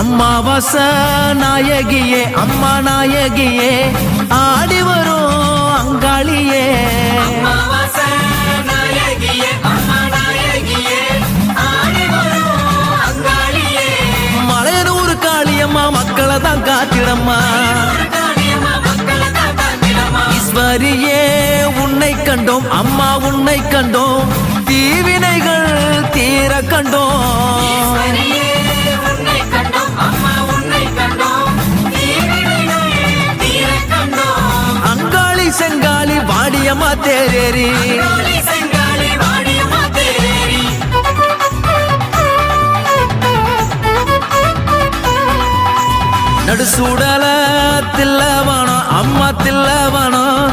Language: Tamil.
அம்மாவாச நாயகியே அம்மா நாயகியே ஆடி வரும் அங்காளியே மலையனூர் காளியம்மா மக்களை தான் காத்திடம்மா ஈஸ்வரியே உன்னை கண்டோம் அம்மா உன்னை கண்டோம் தீவினைகள் தீர கண்டோம் அங்காளி செங்காளி வாடியம்மா தேரேரி நடு சூடல தில்லவனம் அம்மா தில்லவனம்